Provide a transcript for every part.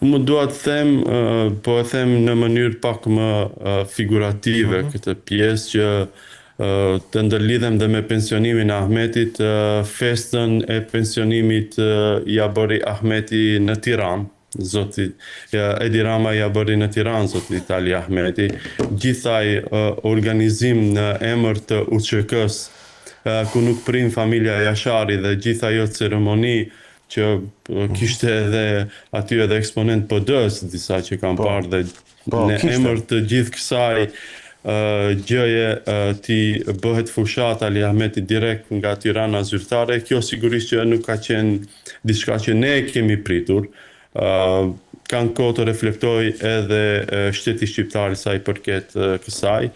Më dua të them, po e them në mënyrë pak më figurative këtë pjesë që të ndërlidhem dhe me pensionimin e Ahmetit, festën e pensionimit ja bëri Ahmeti në Tiranë. Zoti Edi Rama ja bëri në Tiranë, zoti Itali Ahmeti. Gjithaj organizim në emër të UÇK-s, ku nuk prin familja Jashari dhe gjitha ajo ceremoni që kishte edhe aty edhe eksponent PD-s, disa që kam parë dhe në emër të gjithë kësaj gjëje ti bëhet fushat Ali Ahmeti direkt nga Tirana zyrtare. Kjo sigurisht që nuk ka qenë diçka që ne kemi pritur. Kanë kohë të reflektoj edhe shteti shqiptar sa i përket kësaj.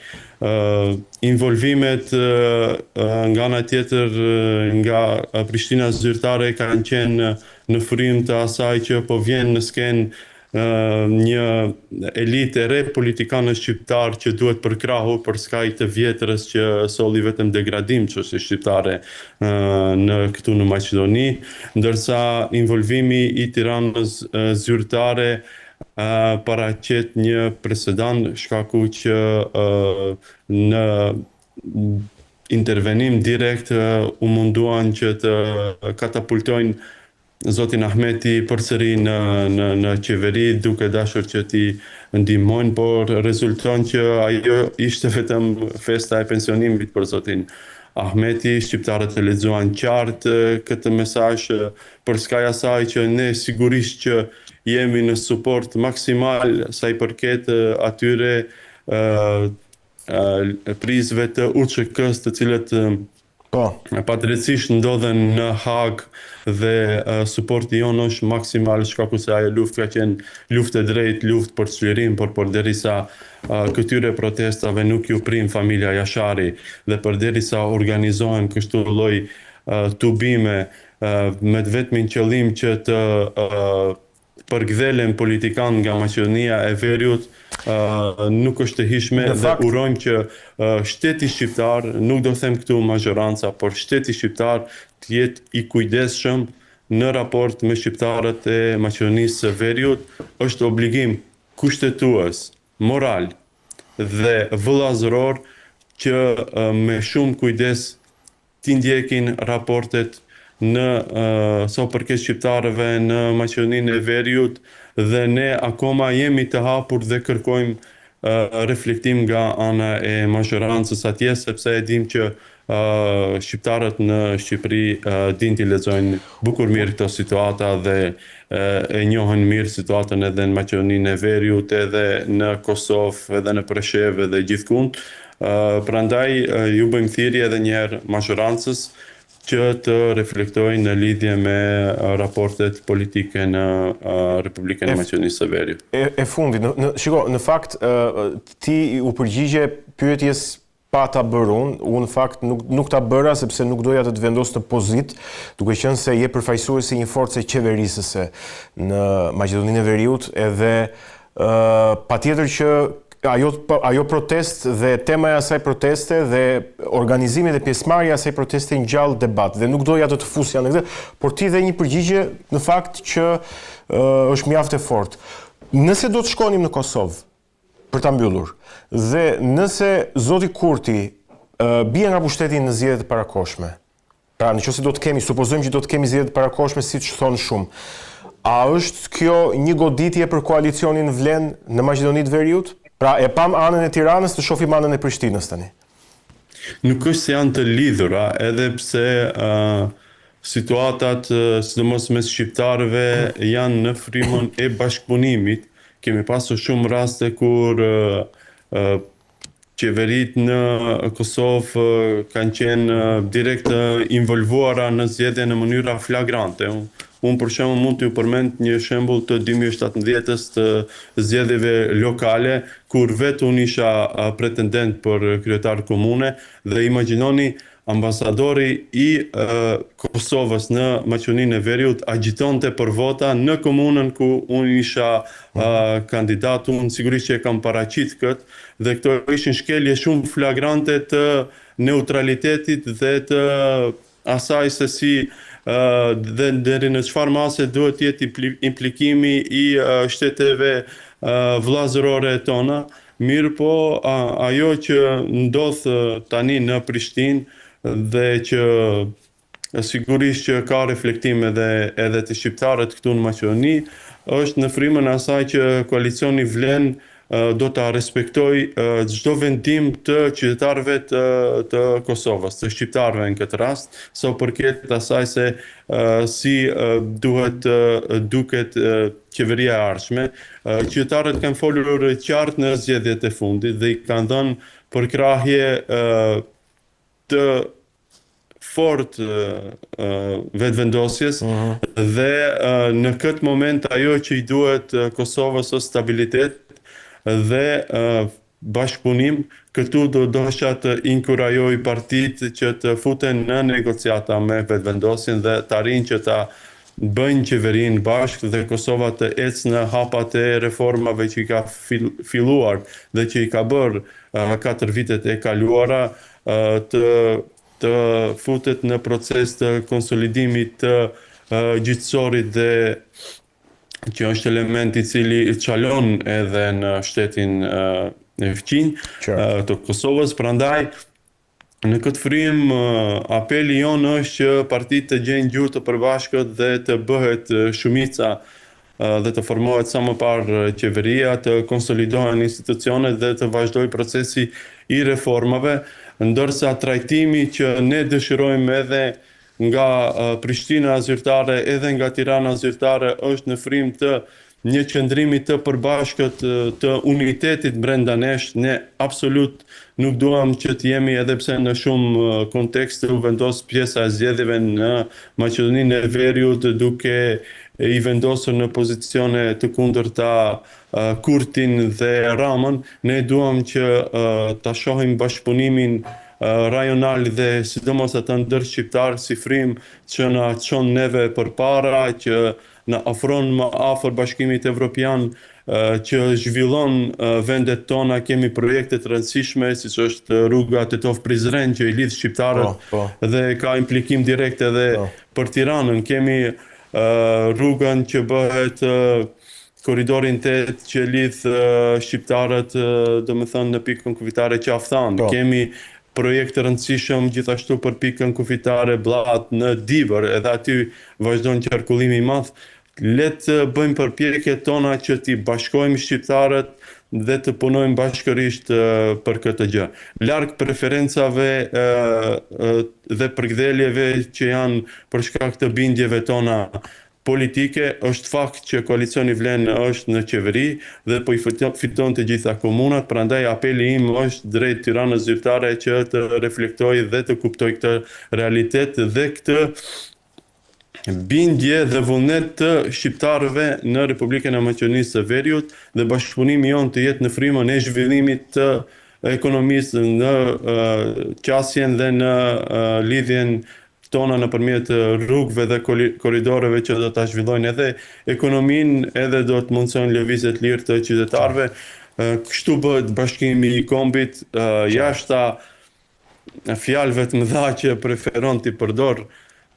Involvimet nga ana tjetër nga Prishtina zyrtare kanë qenë në frym të asaj që po vjen në skenë një elitë e re politikanë shqiptar që duhet përkrahur për skaj të vjetrës që solli vetëm degradim çështjes shqiptare në këtu në Maqedoni, ndërsa involvimi i Tiranës zyrtare paraqet një presedan, shkaku që në intervenim direkt u munduan që të katapultojnë zotin Ahmeti përsëri në qeveri, duke dashur që ti ndihmojnë, por rezulton që ajo ishte vetëm festa e pensionimit për zotin Ahmeti. Shqiptarët e lexuan qartë këtë mesazh për skaj asaj që ne sigurisht që jemi në suport maksimal sa i përket atyre prizve të UÇK-s të cilët patërësisht ndodhen në Hag dhe suporti jonë është maksimal, shkaku se ajo luftë ka qenë luftë e drejtë, luftë për çlirim, por përderisa këtyre protestave nuk ju prim familja Jashari dhe përderisa organizohen kështu lloj tubime me vetmin qëllim që të përgdhelen politikan nga Maqedonia e Veriut, nuk është e hishme dhe urojmë që shteti shqiptar, nuk do them këtu mazhoranca, por shteti shqiptar të jetë i kujdesshëm në raport me shqiptarët e Maqedonisë së Veriut. Është obligim kushtetues, moral dhe vëllazëror që me shumë kujdes t'i ndjekin raportet në sa përket shqiptarëve në Maqedoninë e Veriut dhe ne akoma jemi të hapur dhe kërkojmë reflektim nga ana e mazhorancës atje, sepse e dim që shqiptarët në Shqipëri din t'i lexojnë bukur mirë këto situata dhe e njohin mirë situatën edhe në Maqedoninë e Veriut, edhe në Kosovë, edhe në Preshevë dhe gjithkund. Prandaj ju bëjmë thirrje edhe një herë mazhorancës që të reflektojnë në lidhje me raportet politike në Republikën e Maqedonisë së Veriut. E fundit, shiko, në fakt ti u përgjigje pyetjes pa ta bërë unë në fakt nuk ta bëra sepse nuk doja të vendos në pozitë, duke qenë se je përfaqësuesi një force qeverisëse në Maqedoninë e Veriut, edhe patjetër që ajo protest dhe tema e asaj proteste dhe organizimi dhe pjesëmarrja e asaj proteste ngjall debat dhe nuk doja të fusja në këtë, por ti dhe një përgjigje në fakt që është mjaft e fortë. Nëse do të shkonim në Kosovë për ta mbyllur dhe nëse zoti Kurti bie nga pushteti në zgjedhjet e parakohshme, pra nëse do të kemi, supozojmë që do të kemi zgjedhjet e parakohshme siç thonë shumë, a është kjo një goditje për koalicionin Vlen në Maqedoninë e Veriut? Pra e pam anën e Tiranës, të shohim anën e Prishtinës tani. Nuk është se janë të lidhura, edhe pse situatat, sidomos mes shqiptarëve, janë në frymën e bashkëpunimit. Kemi pasur shumë raste kur qeverit në Kosovë kanë qenë direkt involvuara në zgjedhje në mënyra flagrante. Unë për shembull mund t'ju përmend një shembull të 2017-s të zgjedhjeve lokale, kur vetë unë isha pretendent për kryetar komune dhe imagjinoni ambasadori i Kosovës në Maqedoninë e Veriut agjitonte për vota në komunën ku unë isha kandidat. Unë sigurisht që e kam paraqit këtë dhe këto ishin shkelje shumë flagrante të neutralitetit dhe të asaj se si dhe deri në çfarë mase duhet jetë implikimi i shteteve vllazërore tona. Mirë po, ajo që ndodh tani në Prishtinë dhe që sigurisht që ka reflektime edhe të shqiptarët këtu në Maqedoni, është në frymën e asaj që koalicioni vlen do ta respektoj çdo vendim të qytetarëve të Kosovës, të shqiptarëve në këtë rast, sa përket asaj se si duhet duket qeveria e ardhshme. Qytetarët kanë folur qartë në zgjedhjet e fundit dhe i kanë dhënë përkrahje të fort vetëvendosjes dhe në këtë moment ajo që i duhet Kosovës është stabilitet dhe bashkëpunim. Këtu do dosha të inkurajoj partitë që të futen në negociata me vetëvendosjen dhe të arrijnë që ta bëjnë qeverinë bashkë dhe Kosova të ecë në hapat e reformave që i ka filluar dhe që i ka bërë 4 vitet e kaluara, të futet në proces të konsolidimit të gjyqësorit dhe që është element i cili çalon edhe në shtetin e fqinj të Kosovës. Prandaj, në këtë frymë, apeli jonë është që partitë të gjejnë gjuhë të përbashkët dhe të bëhet shumica dhe të formohet sa më parë qeveria, të konsolidohen institucionet dhe të vazhdoj procesi i reformave, ndërsa trajtimi që ne dëshirojmë edhe nga Prishtina zyrtare edhe nga Tirana zyrtare është në frymë të një qëndrimi të përbashkët të unitetit brenda nesh. Ne absolut nuk duam që të jemi, edhe pse në shumë kontekste u vendos pjesa e zgjedhjeve në Maqedoninë e Veriut duke i vendosur në pozicione të kundërta Kurtin dhe Ramën. Ne duam që ta shohim bashkëpunimin rajonal dhe sidomos atë ndërshqiptar si frymë që na çon neve përpara, që na ofron më afër bashkimit evropian, që zhvillon vendet tona. Kemi projekte të rëndësishme, siç është rruga Tetov-Prizren që i lidh shqiptarët dhe ka implikim direkt edhe për Tiranën. Kemi rrugën që bëhet Korridorin 8 që lidh shqiptarët, domethënë në pikën kufitare Qafthan. Kemi projekte rëndësishëm gjithashtu për pikën kufitare Blat në Dibër, edhe aty vazhdon qarkullimi i madh. Le të bëjmë përpjekjet tona që t'i bashkojmë shqiptarët dhe të punojmë bashkërisht për këtë gjë. Larg preferencave dhe përkthjeljeve që janë për shkak të bindjeve tona politike, është fakt që koalicioni vlen është në qeveri dhe po i fiton të gjitha komunat. Prandaj apeli im është drejt Tiranës zyrtare që të reflektoj dhe të kuptoj këtë realitet dhe këtë bindje dhe vullnet të shqiptarëve në Republikën e Maqedonisë së Veriut dhe bashkëpunimi jonë të jetë në frymën e zhvillimit të ekonomisë në qasjen dhe në lidhjen tona nëpërmjet rrugëve dhe korridoreve që do ta zhvillojnë edhe ekonominë, edhe do të mundsojnë lëvizje të lirë të qytetarëve. Kështu bëhet bashkimi i kombit, jashta fjalëve të mëdha që preferon t'i përdor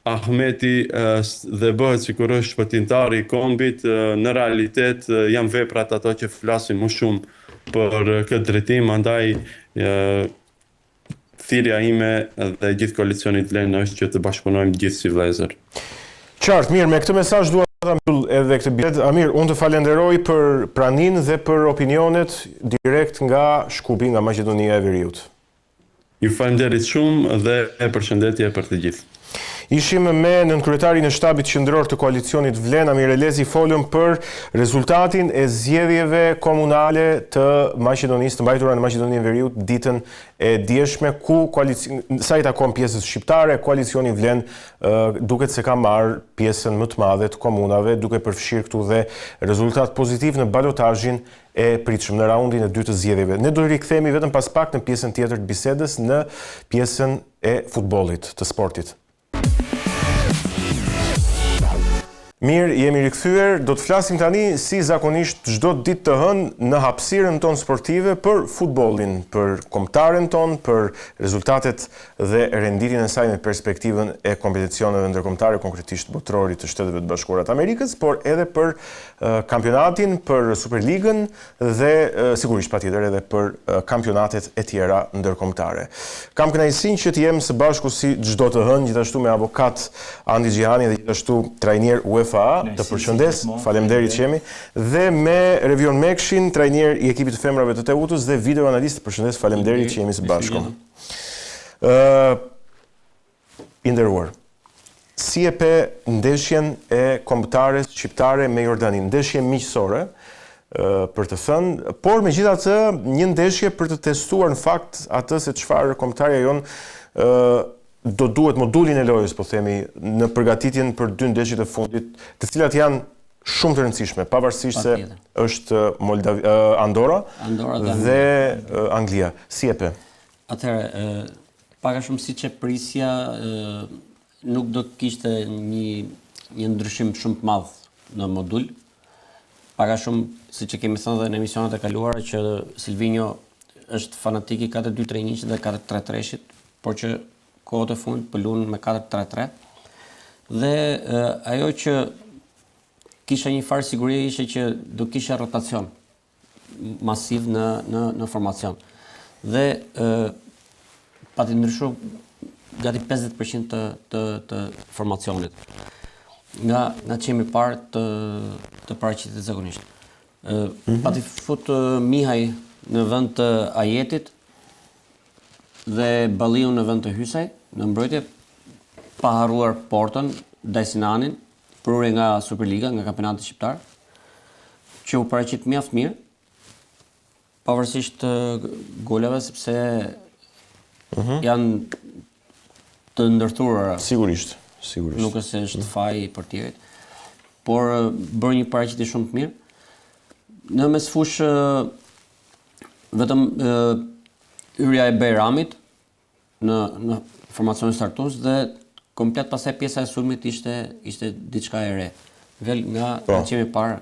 Ahmeti dhe bëhet sikur është shpëtimtari i kombit. Në realitet janë veprat ato që flasin më shumë për këtë drejtim, andaj thirrja ime dhe gjithë koalicionit vlen është që të bashkëpunojmë gjithë si vëllezër. Qartë, mirë, me këtë mesazh dua ta mbyll edhe këtë bisedë. Amir, unë të falenderoj për praninë dhe për opinionet direkt nga Shkupi, nga Maqedonia e Veriut. Ju falenderit shumë dhe përshëndetje për të gjithë. Ishim me nënkryetarin e shtabit qendror të koalicionit Vlen, Amir Elezi, folëm për rezultatin e zgjedhjeve komunale të Maqedonisë, të mbajtura në Maqedoninë e Veriut ditën e dieshme, ku sa i takon pjesës shqiptare, koalicioni Vlen duket se ka marrë pjesën më të madhe të komunave, duke përfshirë këtu dhe rezultat pozitiv në balotazhin e pritshëm në raundin e dytë të zgjedhjeve. Ne do rikthehemi vetëm pas pak në pjesën tjetër të bisedës, në pjesën e futbollit, të sportit. Mirë, jemi rikthyer, do të flasim tani si zakonisht çdo ditë të hënë në hapësirën tonë sportive për futbollin, për kombëtaren tonë, për rezultatet dhe renditjen e saj në perspektivën e kompeticioneve ndërkombëtare, konkretisht botrorit të Shteteve të Bashkuara të Amerikës, por edhe për kampionatin, për Superligën dhe sigurisht patjetër edhe për kampionatet e tjera ndërkombëtare. Kam kënaqësinë që të jem së bashku si çdo të hënë, gjithashtu me avokat Andi Xhihani dhe gjithashtu trajner UEFA, të përshëndes, faleminderit që jemi, dhe me Revion Mekshin, trajner i ekipit të femrave të Teutës dhe video analist, përshëndes, faleminderit që jemi së bashku. I nderuar, si e pe ndeshjen e kombëtares shqiptare me Jordanin, ndeshje miqësore, për të thënë, por megjithatë një ndeshje për të testuar në fakt atë se çfarë kombëtarja jonë do duhet modulin e lojës, po themi, në përgatitjen për 2 ndeshjet e fundit, të cilat janë shumë të rëndësishme, pavarësisht se është Andorra dhe Anglia. Si e pe? Atëherë, pak a shumë siç e prisja, nuk do kishte një ndryshim shumë të madh në modul. Pak a shumë, siç e kemi thënë dhe në emisionet e kaluara, që Silvinho është fanatik i 4-2-3-1 dhe 4-3-3-shit, por që kohët e fundit po luan me 4-3-3. Dhe ajo që kisha një farë siguri ishte që do kisha rotacion masiv në formacion. Dhe pati ndryshu gati 50% të formacionit. Nga çemi parë të paraqitet zakonisht. Pati fut Mihaj në vend të Ajetit dhe Balliu në vend të Hysaj në mbrojtje, pa harruar Porton, Dajsinanin, prurje nga Superliga, nga kampionati shqiptar, që u paraqit mjaft mirë, pavarësisht golave, sepse janë të ndërthurura. Sigurisht. Nuk është se është faj për tjerit, por bërë një paraqitje shumë të mirë. Në mesfush vetëm hyrja e Bejramit në formacionin startues dhe komplet pastaj pjesa e sulmit ishte diçka e re. Vel nga çemi parë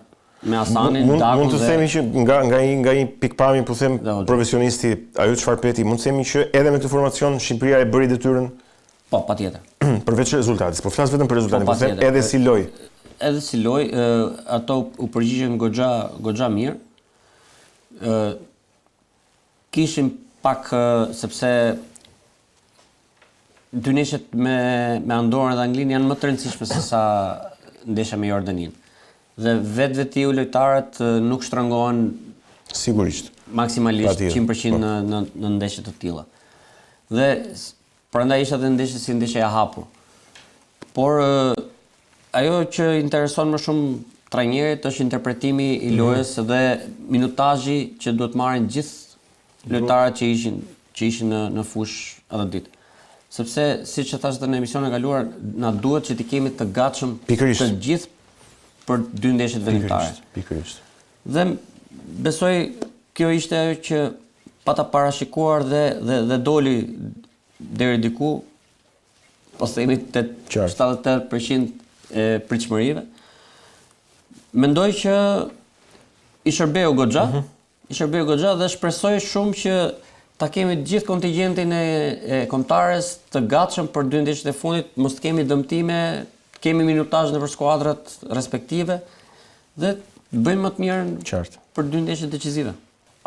me Hasanin, Dakun. Mund të themi që nga një pikpamje, po them, profesionisti, ajo çfarë peti, mund të themi që edhe me këtë formacion Shqipëria e bëri detyrën. Po, patjetër. Përveç rezultatit, po flas vetëm për rezultatin, po them edhe si lojë. Edhe si lojë, ato u përgjigjen goxha mirë. Kishim pak sepse dy ndeshjet me Andorrën dhe Anglinë janë më të rëndësishme se sa ndeshja me Jordanin. Dhe vetë lojtarët nuk shtrëngohen sigurisht maksimalisht 100% në ndeshje të tilla. Dhe prandaj ishte edhe ndeshje si ndeshja e hapur. Por ajo që intereson më shumë trajnerit është interpretimi i lojës dhe minutazhi që duhet marrin gjithë lojtarët që ishin në fushë atë ditë. Sepse, siç e thash edhe në emisionin e kaluar, na duhet që të kemi të gatshëm të gjithë për 2 ndeshjet vendimtare. Pikërisht. Dhe besoj kjo ishte ajo që pata parashikuar dhe doli deri diku, po themi 78% e pritshmërive. Mendoj që i shërbeu goxha dhe shpresoj shumë që ta kemi gjithë kontingjentin e kombëtares të gatshëm për 2 ndeshjet e fundit, mos të kemi dëmtime, të kemi minutazh nëpër skuadrat respektive dhe të bëjmë më të mirë për 2 ndeshjet decisive.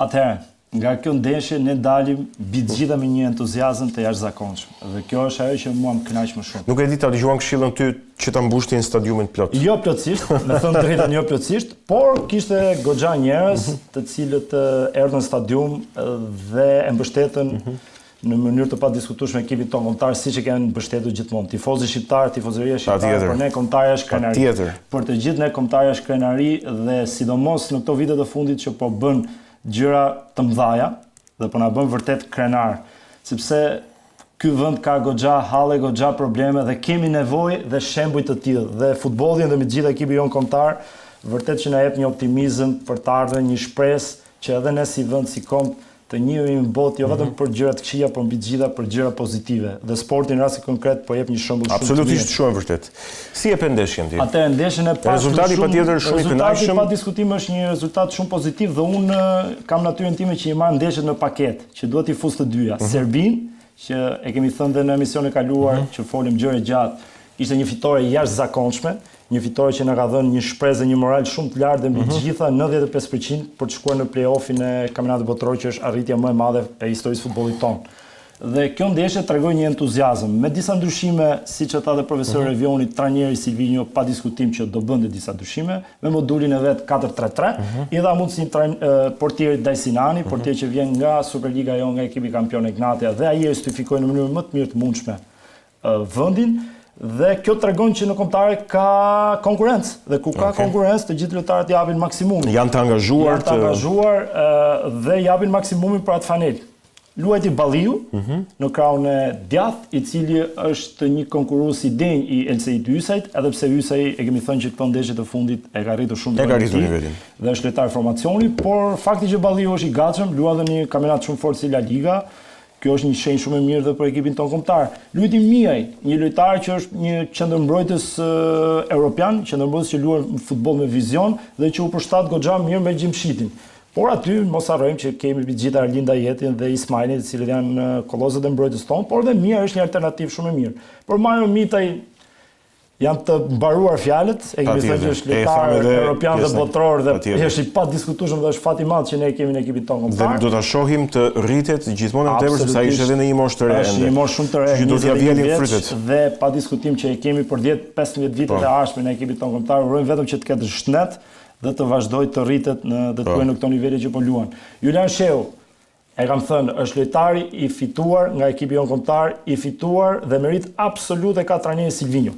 Atëherë, nga kjo ndeshje ne dalim mbi të gjitha me një entuziazëm të jashtëzakonshëm. Dhe kjo është ajo që mua më kënaq më shumë. Nuk e di ta dëgjuan këshillën ty që ta mbushtin stadiumin plot. Jo plotësisht, me thënë drejtën jo plotësisht, por kishte goxha njerëz të cilët erdhën në stadium dhe e mbështetën në mënyrë të padiskutueshme ekipin tonë kombëtar, siç e kanë mbështetur gjithmonë. Tifozë shqiptar, tifozëria shqiptare, për ne kombëtarja është krenari. Për të gjithë ne kombëtarja është krenari dhe sidomos në këto vite të fundit që po bën gjëra të mëdhaja dhe po na bën vërtet krenar, sepse ky vend ka goxha halle, goxha probleme dhe kemi nevojë dhe shembuj të tillë. Dhe futbolli dhe me gjithë ekipin jon kombëtar vërtet që na jep një optimizëm për të ardhmen, një shpresë që edhe ne si vend, si komb të njihemi në botë jo vetëm për gjëra të këqija, por mbi të gjitha për gjëra pozitive. Dhe sporti në rasti konkret po jep një shembull shumë të mirë. Absolutisht shumë e vërtet. Si e ndeshjen ti? Atëherë ndeshjen e pasur Rezultati patjetër shumë i kënaqshëm. Rezultati pa diskutim është një rezultat shumë pozitiv dhe unë kam natyrën time që i marr ndeshjet në paketë, që duhet i fus të dyja. Serbin, që e kemi thënë dhe në emisionin e kaluar, që folim gjëre gjatë, ishte një fitore jashtëzakonshme, një fitore që na ka dhënë një shpresë dhe një moral shumë të lartë dhe mbi të gjitha 95% për të shkuar në play-offin e kampionatit botëror, që është arritja më e madhe e historisë futbollit tonë. Dhe kjo ndeshje tregoi një entuziazëm me disa ndryshime, siç e tha dhe profesori Revioni, trajneri Silvinho pa diskutim që do bënte disa ndryshime, me modulin e vet 4-3-3, i dha mundësinë portierit Dajsinani, portier që vjen nga Superliga jo nga ekipi kampion Ignatia, dhe ai e justifikoi në mënyrë më të mirë të mundshme vendin. Dhe kjo tregon që në kombëtare ka konkurrencë, dhe ku ka konkurrencë të gjithë lojtarët japin maksimumin. Janë të angazhuar dhe japin maksimumin për atë fanel. Luajti Balliu në krahun e djathtë, i cili është një konkurrues i denj i Elseit Ysajt, edhe pse Ysaj e kemi thënë që këto ndeshje të fundit e ka rritur shumë nivelin. Dhe është lojtar formacioni, por fakti që Balliu është i gatshëm, luan dhe një kampionat shumë fort si La Liga. Kjo është një shenjë shumë e mirë dhe për ekipin tonë kombëtar. Luajti Miaj, një lojtar që është një qendërmbrojtës europian, qendërmbrojtës që luan futboll me vizion dhe që u përshtat goxha mirë me Gjimshitin. Por aty mos harrojmë që kemi mbi gjithë Arlinda Jetin dhe Ismailin, të cilët janë kolozët e mbrojtës tonë, por dhe Miaj është një alternativë shumë e mirë. Por Mario Mitaj janë të mbaruar fjalët, e kemi thënë që është lojtar europian dhe botror dhe është i padiskutueshëm dhe është fat i madh që ne kemi në ekipin tonë kombëtar. Dhe do ta shohim të rritet gjithmonë në tepër sepse ai është edhe në një moshë të re. Është një moshë shumë të re. Që do t'ia vjelin frytet. Dhe pa diskutim që e kemi për 10-15 vitet e ardhshme në ekipin tonë kombëtar, urojmë vetëm që të ketë shëndet dhe të vazhdojë të rritet dhe të shkojë në këto nivele që po luan. Julian Sheu, e kam thënë, është lojtari i fituar nga ekipi jon kombëtar, i fituar dhe merit absolute ka trajneri Silvinho.